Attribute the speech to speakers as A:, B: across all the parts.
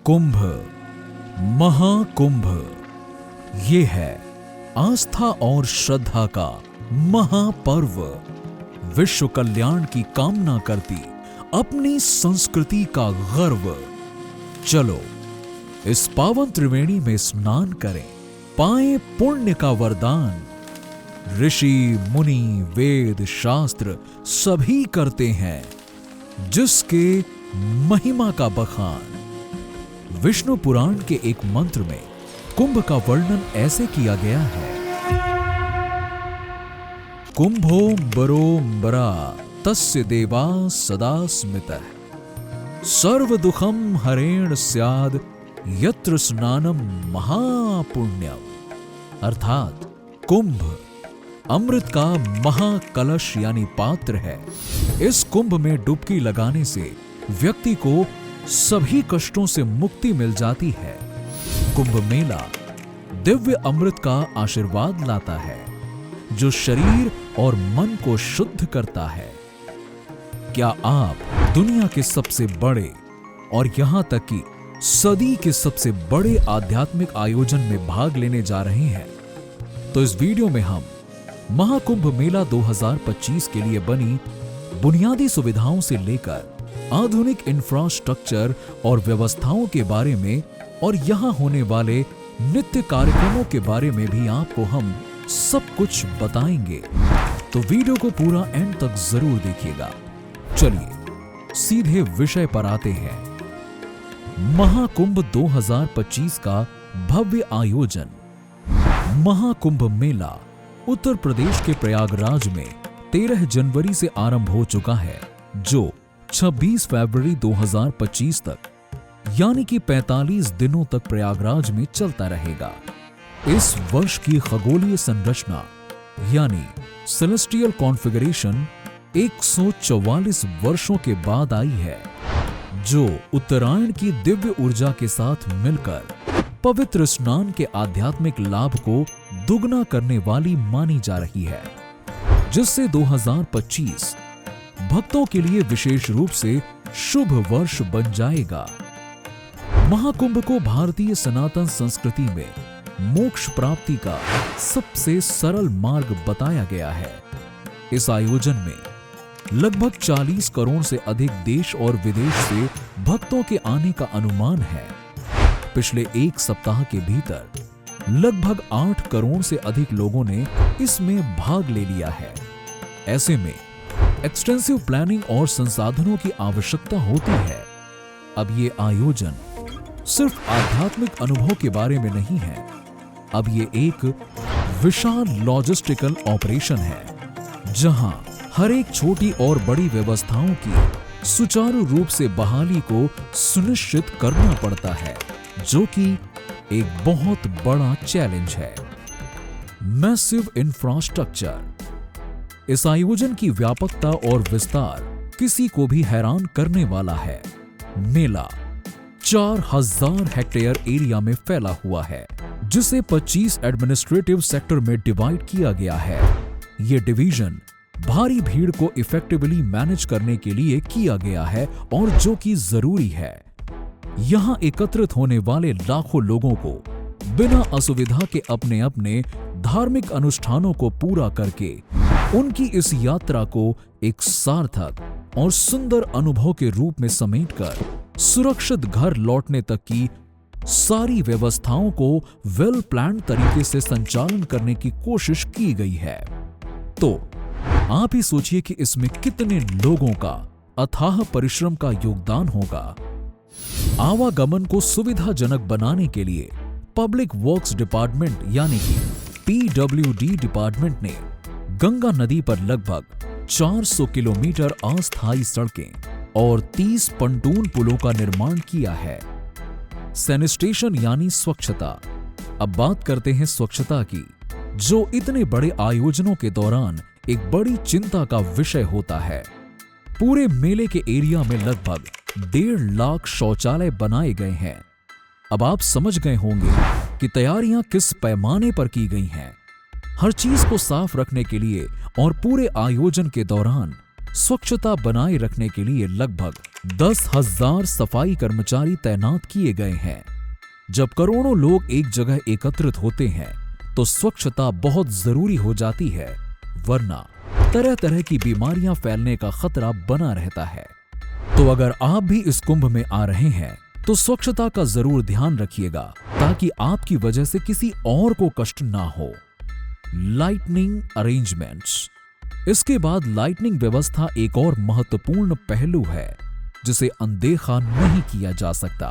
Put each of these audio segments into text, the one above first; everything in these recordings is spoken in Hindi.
A: कुंभ, महाकुंभ, ये है आस्था और श्रद्धा का महापर्व। विश्व कल्याण की कामना करती अपनी संस्कृति का गर्व। चलो इस पावन त्रिवेणी में स्नान करें, पाएं पुण्य का वरदान। ऋषि मुनि वेद शास्त्र सभी करते हैं जिसके महिमा का बखान। विष्णु पुराण के एक मंत्र में कुंभ का वर्णन ऐसे किया गया है। कुंभोऽम्बरोऽम्बरा तस्य देवा सदा स्मितः, सर्व दुखम हरेण स्याद यत्र स्नानम महापुण्यम। अर्थात कुंभ अमृत का महाकलश यानी पात्र है। इस कुंभ में डुबकी लगाने से व्यक्ति को सभी कष्टों से मुक्ति मिल जाती है। कुंभ मेला दिव्य अमृत का आशीर्वाद लाता है जो शरीर और मन को शुद्ध करता है। क्या आप दुनिया के सबसे बड़े और यहां तक कि सदी के सबसे बड़े आध्यात्मिक आयोजन में भाग लेने जा रहे हैं? तो इस वीडियो में हम महाकुंभ मेला 2025 के लिए बनी बुनियादी सुविधाओं से लेकर आधुनिक इंफ्रास्ट्रक्चर और व्यवस्थाओं के बारे में और यहां होने वाले नित्य कार्यक्रमों के बारे में भी आपको हम सब कुछ बताएंगे। तो वीडियो को पूरा एंड तक जरूर देखिएगा। चलिए सीधे विषय पर आते हैं। महाकुंभ 2025 का भव्य आयोजन। महाकुंभ मेला उत्तर प्रदेश के प्रयागराज में 13 जनवरी से आरंभ हो चुका है, जो 26 फरवरी 2025 तक यानी कि 45 दिनों तक प्रयागराज में चलता रहेगा। इस वर्ष की खगोलीय संरचना यानी सेलेस्टियल कॉन्फ़िगरेशन 144 वर्षों के बाद आई है, जो उत्तरायण की दिव्य ऊर्जा के साथ मिलकर पवित्र स्नान के आध्यात्मिक लाभ को दुगना करने वाली मानी जा रही है, जिससे 2025 भक्तों के लिए विशेष रूप से शुभ वर्ष बन जाएगा। महाकुंभ को भारतीय सनातन संस्कृति में मोक्ष प्राप्ति का सबसे सरल मार्ग बताया गया है। इस आयोजन में लगभग 40 करोड़ से अधिक देश और विदेश से भक्तों के आने का अनुमान है। पिछले एक सप्ताह के भीतर लगभग 8 करोड़ से अधिक लोगों ने इसमें भाग ले लिया है। ऐसे में एक्सटेंसिव प्लानिंग और संसाधनों की आवश्यकता होती है। अब ये आयोजन सिर्फ आध्यात्मिक अनुभव के बारे में नहीं है, अब ये एक विशाल लॉजिस्टिकल ऑपरेशन है, जहां हर एक छोटी और बड़ी व्यवस्थाओं की सुचारू रूप से बहाली को सुनिश्चित करना पड़ता है, जो कि एक बहुत बड़ा चैलेंज है। Massive infrastructure. इस आयोजन की व्यापकता और विस्तार किसी को भी हैरान करने वाला है। मेला 4000 हेक्टेयर एरिया में फैला हुआ है, जिसे 25 एडमिनिस्ट्रेटिव सेक्टर में डिवाइड किया गया है। ये डिवीजन भारी भीड़ को इफेक्टिवली मैनेज करने के लिए किया गया है और जो कि जरूरी है। यहां एकत्रित होने वाले लाखों लोगों को बिना असुविधा के अपने अपने धार्मिक अनुष्ठानों को पूरा करके उनकी इस यात्रा को एक सार्थक और सुंदर अनुभव के रूप में समेटकर सुरक्षित घर लौटने तक की सारी व्यवस्थाओं को वेल प्लान्ड तरीके से संचालन करने की कोशिश की गई है। तो आप ही सोचिए कि इसमें कितने लोगों का अथाह परिश्रम का योगदान होगा। आवागमन को सुविधाजनक बनाने के लिए पब्लिक वर्क्स डिपार्टमेंट यानी कि पीडब्ल्यूडी डिपार्टमेंट ने गंगा नदी पर लगभग 400 किलोमीटर अस्थायी सड़कें और 30 पंटून पुलों का निर्माण किया है। सैनिटेशन यानी स्वच्छता। अब बात करते हैं स्वच्छता की, जो इतने बड़े आयोजनों के दौरान एक बड़ी चिंता का विषय होता है। पूरे मेले के एरिया में लगभग 1.5 लाख शौचालय बनाए गए हैं। अब आप समझ गए होंगे कि तैयारियां किस पैमाने पर की गई हैं। हर चीज को साफ रखने के लिए और पूरे आयोजन के दौरान स्वच्छता बनाए रखने के लिए लगभग 10,000 सफाई कर्मचारी तैनात किए गए हैं। जब करोड़ों लोग एक जगह एकत्रित होते हैं तो स्वच्छता बहुत जरूरी हो जाती है, वरना तरह तरह की बीमारियां फैलने का खतरा बना रहता है। तो अगर आप भी इस कुंभ में आ रहे हैं तो स्वच्छता का जरूर ध्यान रखिएगा ताकि आपकी वजह से किसी और को कष्ट ना हो। Lightning arrangements. इसके बाद लाइटनिंग व्यवस्था एक और महत्वपूर्ण पहलू है जिसे अनदेखा नहीं किया जा सकता।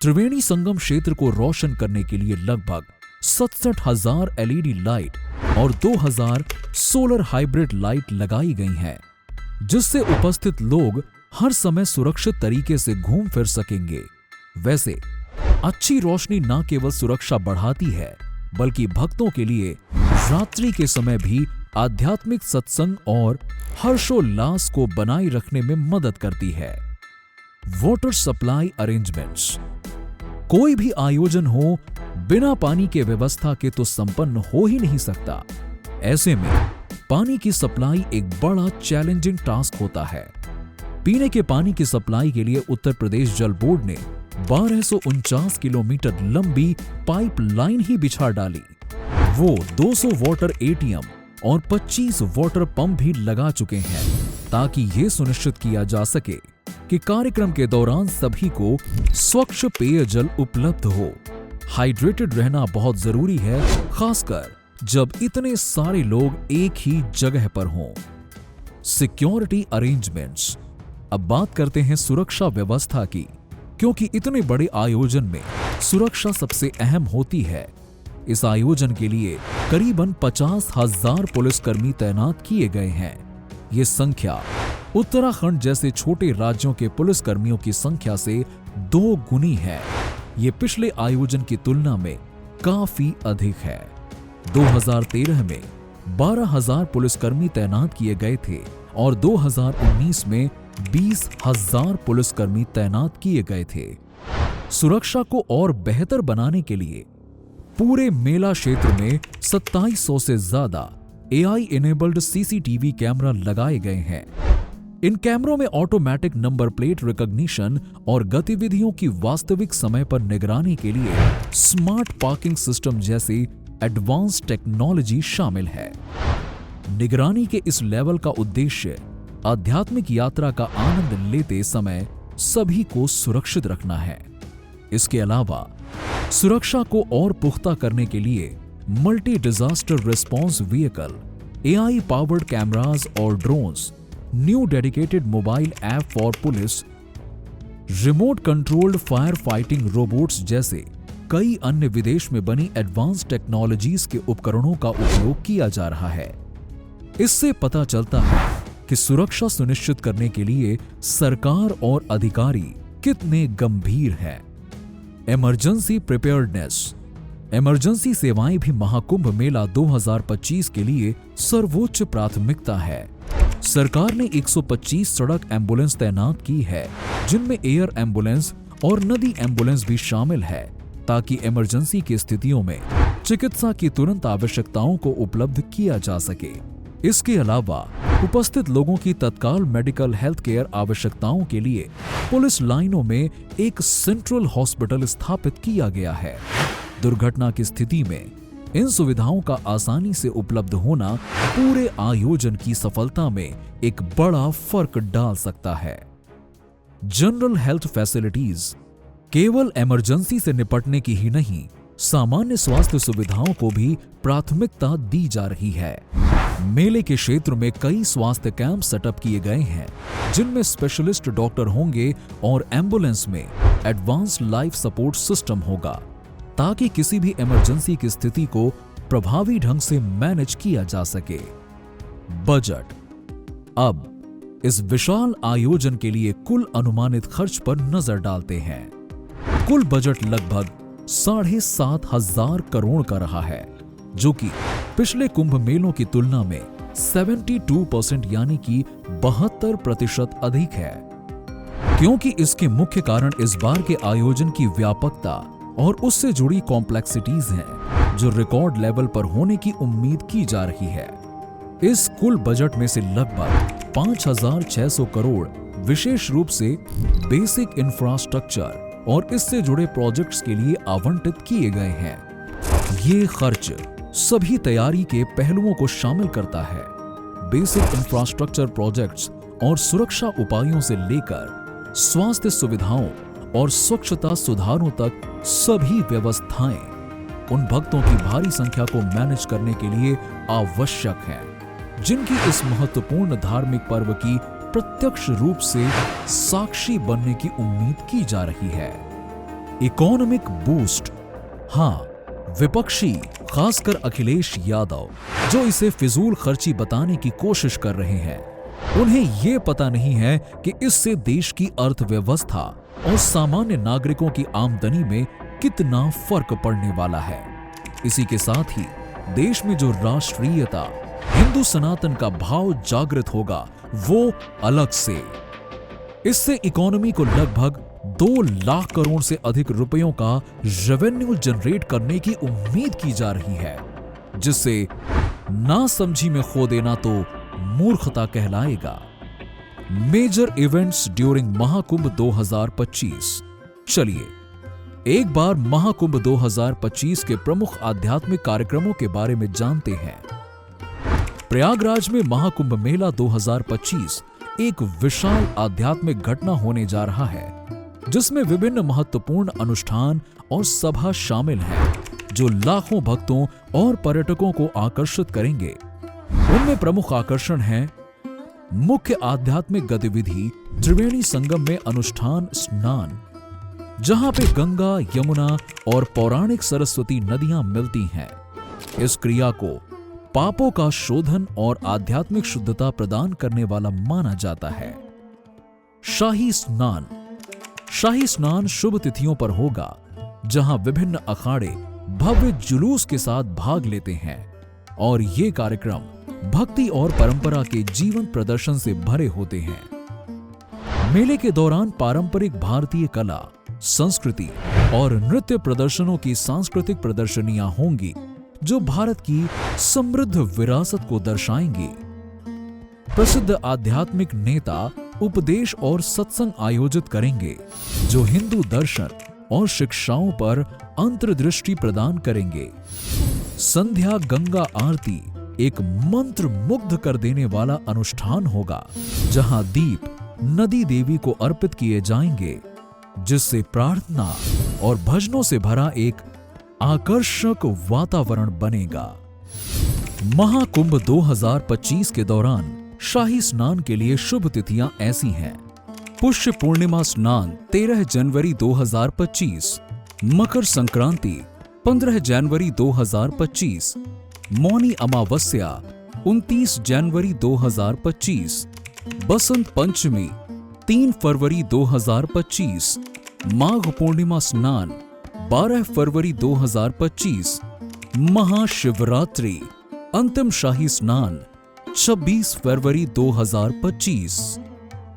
A: त्रिवेणी संगम क्षेत्र को रोशन करने के लिए लगभग 67,000 एलईडी लाइट और 2,000 सोलर हाइब्रिड लाइट लगाई गई हैं, जिससे उपस्थित लोग हर समय सुरक्षित तरीके से घूम फिर सकेंगे। वैसे अच्छी रोशनी न केवल सुरक्षा बढ़ाती है बल्कि भक्तों के लिए रात्रि के समय भी आध्यात्मिक सत्संग और हर्षोल्लास को बनाए रखने में मदद करती है। Water supply arrangements. कोई भी आयोजन हो बिना पानी के व्यवस्था के तो संपन्न हो ही नहीं सकता। ऐसे में पानी की सप्लाई एक बड़ा चैलेंजिंग टास्क होता है। पीने के पानी की सप्लाई के लिए उत्तर प्रदेश जल बोर्ड ने 1249 किलोमीटर लंबी पाइपलाइन ही बिछा डाली। वो 200 वाटर एटीएम और 25 वाटर पंप भी लगा चुके हैं ताकि ये सुनिश्चित किया जा सके कि कार्यक्रम के दौरान सभी को स्वच्छ पेयजल उपलब्ध हो। हाइड्रेटेड रहना बहुत जरूरी है, खासकर जब इतने सारे लोग एक ही जगह पर हों। Security arrangements. अब बात करते हैं सुरक्षा व्यवस्था की, क्योंकि इतने बड़े आयोजन में सुरक्षा सबसे अहम होती है। इस आयोजन के लिए करीबन 50,000 पुलिसकर्मी तैनात किए गए हैं। ये संख्या उत्तराखंड जैसे छोटे राज्यों के पुलिसकर्मियों की संख्या से 2 गुनी है। ये पिछले आयोजन की तुलना में काफी अधिक है। 2013 में 12,000 पुलिसकर्मी तैनात किए गए थे और 2019 में 20,000 पुलिसकर्मी तैनात किए गए थे। सुरक्षा को और बेहतर बनाने के लिए पूरे मेला क्षेत्र में 2700 से ज्यादा AI इनेबल्ड सीसीटीवी कैमरा लगाए गए हैं। इन कैमरों में ऑटोमेटिक नंबर प्लेट रिकॉग्निशन और गतिविधियों की वास्तविक समय पर निगरानी के लिए स्मार्ट पार्किंग सिस्टम जैसी एडवांस टेक्नोलॉजी शामिल है। निगरानी के इस लेवल का उद्देश्य आध्यात्मिक यात्रा का आनंद लेते समय सभी को सुरक्षित रखना है। इसके अलावा सुरक्षा को और पुख्ता करने के लिए multi disaster response vehicle, AI powered cameras और drones, new dedicated mobile app for police, remote controlled fire fighting robots जैसे कई अन्य विदेश में बनी एडवांस टेक्नोलॉजीज के उपकरणों का उपयोग किया जा रहा है। इससे पता चलता है कि सुरक्षा सुनिश्चित करने के लिए सरकार और अधिकारी कितने गंभीर हैं। Emergency preparedness. इमरजेंसी सेवाएं भी महाकुंभ मेला 2025 के लिए सर्वोच्च प्राथमिकता है। सरकार ने 125 सड़क एम्बुलेंस तैनात की है, जिनमें एयर एम्बुलेंस और नदी एम्बुलेंस भी शामिल है, ताकि इमरजेंसी की स्थितियों में चिकित्सा की तुरंत आवश्यकताओं को उपलब्ध किया जा सके। इसके अलावा उपस्थित लोगों की तत्काल मेडिकल हेल्थ केयर आवश्यकताओं के लिए पुलिस लाइनों में एक सेंट्रल हॉस्पिटल स्थापित किया गया है। दुर्घटना की स्थिति में इन सुविधाओं का आसानी से उपलब्ध होना पूरे आयोजन की सफलता में एक बड़ा फर्क डाल सकता है। General health facilities. केवल इमरजेंसी से निपटने की ही नहीं, सामान्य स्वास्थ्य सुविधाओं को भी प्राथमिकता दी जा रही है। मेले के क्षेत्र में कई स्वास्थ्य कैंप सेटअप किए गए हैं, जिनमें स्पेशलिस्ट डॉक्टर होंगे और एम्बुलेंस में एडवांस लाइफ सपोर्ट सिस्टम होगा, ताकि किसी भी इमरजेंसी की स्थिति को प्रभावी ढंग से मैनेज किया जा सके। बजट। अब इस विशाल आयोजन के लिए कुल अनुमानित खर्च पर नजर डालते हैं। कुल बजट लगभग 7,500 करोड़ का रहा है, जो कि पिछले कुंभ मेलों की तुलना में 72% यानी कि 72% अधिक है। क्योंकि इसके मुख्य कारण इस बार के आयोजन की व्यापकता और उससे जुड़ी कॉम्प्लेक्सिटीज हैं, जो रिकॉर्ड लेवल पर होने की उम्मीद की जा रही है। इस कुल बजट में से लगभग 5,600 करोड़ विशेष रूप से बेसिक इंफ्रास्ट्रक्चर और इससे जुड़े प्रोजेक्ट्स के लिए आवंटित किए गए हैं। ये खर्च सभी तैयारी के पहलुओं को शामिल करता है। बेसिक इंफ्रास्ट्रक्चर प्रोजेक्ट्स और सुरक्षा उपायों से लेकर स्वास्थ्य सुविधाओं और स्वच्छता सुधारों तक सभी व्यवस्थाएं उन भक्तों की भारी संख्या को मैनेज करने के लिए आवश्यक हैं, जिनकी इस महत्वपूर्ण धार्मिक पर्व की प्रत्यक्ष रूप से साक्षी बनने की उम्मीद की जा रही है। Economic boost. हाँ, विपक्षी खासकर अखिलेश यादव जो इसे फिजूल खर्ची बताने की कोशिश कर रहे हैं, उन्हें यह पता नहीं है कि इससे देश की अर्थव्यवस्था और सामान्य नागरिकों की आमदनी में कितना फर्क पड़ने वाला है। इसी के साथ ही देश में जो राष्ट्रीयता, हिंदू सनातन का भाव जागृत होगा वो अलग से। इससे इकोनॉमी को लगभग 2 लाख करोड़ से अधिक रुपयों का रेवेन्यू जनरेट करने की उम्मीद की जा रही है, जिससे नासमझी में खो देना तो मूर्खता कहलाएगा। Major events during Mahakumbh 2025। चलिए एक बार महाकुंभ 2025 के प्रमुख आध्यात्मिक कार्यक्रमों के बारे में जानते हैं। प्रयागराज में महाकुंभ मेला 2025 एक विशाल आध्यात्मिक घटना होने जा रहा है, जिसमें विभिन्न महत्वपूर्ण अनुष्ठान और सभा शामिल हैं, जो लाखों भक्तों और पर्यटकों को आकर्षित करेंगे। उनमें प्रमुख आकर्षण हैं मुख्य आध्यात्मिक गतिविधि त्रिवेणी संगम में अनुष्ठान स्नान, जहां पे गंगा, यमुना और पौराणिक सरस्वती नदियां मिलती हैं। इस क्रिया को पापों का शोधन और आध्यात्मिक शुद्धता प्रदान करने वाला माना जाता है। शाही स्नान। शाही स्नान शुभ तिथियों पर होगा, जहां विभिन्न अखाड़े भव्य जुलूस के साथ भाग लेते हैं और ये कार्यक्रम भक्ति और परंपरा के जीवन प्रदर्शन से भरे होते हैं। मेले के दौरान पारंपरिक भारतीय कला, संस्कृति और नृत्य प्रदर्शनों की सांस्कृतिक प्रदर्शनियां होंगी, जो भारत की समृद्ध विरासत को दर्शाएंगी। प्रसिद्ध आध्यात्मिक नेता उपदेश और सत्संग आयोजित करेंगे, जो हिंदू दर्शन और शिक्षाओं पर अंतर्दृष्टि प्रदान करेंगे। संध्या गंगा आरती एक मंत्र मुग्ध कर देने वाला अनुष्ठान होगा, जहां दीप नदी देवी को अर्पित किए जाएंगे, जिससे प्रार्थना और भजनों से भरा एक आकर्षक वातावरण बनेगा। महाकुंभ 2025 के दौरान शाही स्नान के लिए शुभ तिथियां ऐसी हैं: पुष्य पूर्णिमा स्नान 13 जनवरी 2025, मकर संक्रांति 15 जनवरी 2025, मौनी अमावस्या 29 जनवरी 2025, बसंत पंचमी 3 फरवरी 2025, माघ पूर्णिमा स्नान 12 फरवरी 2025, महाशिवरात्रि अंतिम शाही स्नान 26 फरवरी 2025।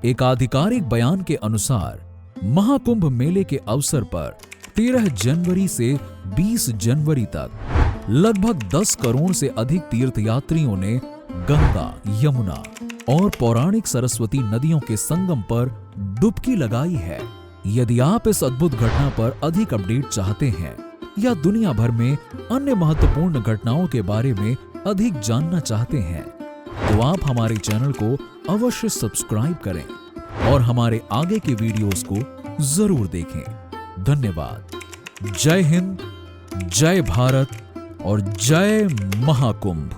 A: एक आधिकारिक बयान के अनुसार महाकुंभ मेले के अवसर पर 13 जनवरी से 20 जनवरी तक लगभग 10 करोड़ से अधिक तीर्थयात्रियों ने गंगा, यमुना और पौराणिक सरस्वती नदियों के संगम पर डुबकी लगाई है। यदि आप इस अद्भुत घटना पर अधिक अपडेट चाहते हैं या दुनिया भर में अन्य महत्वपूर्ण घटनाओं के बारे में अधिक जानना चाहते हैं, तो आप हमारे चैनल को अवश्य सब्सक्राइब करें और हमारे आगे के वीडियोस को जरूर देखें। धन्यवाद। जय हिंद, जय भारत और जय महाकुंभ।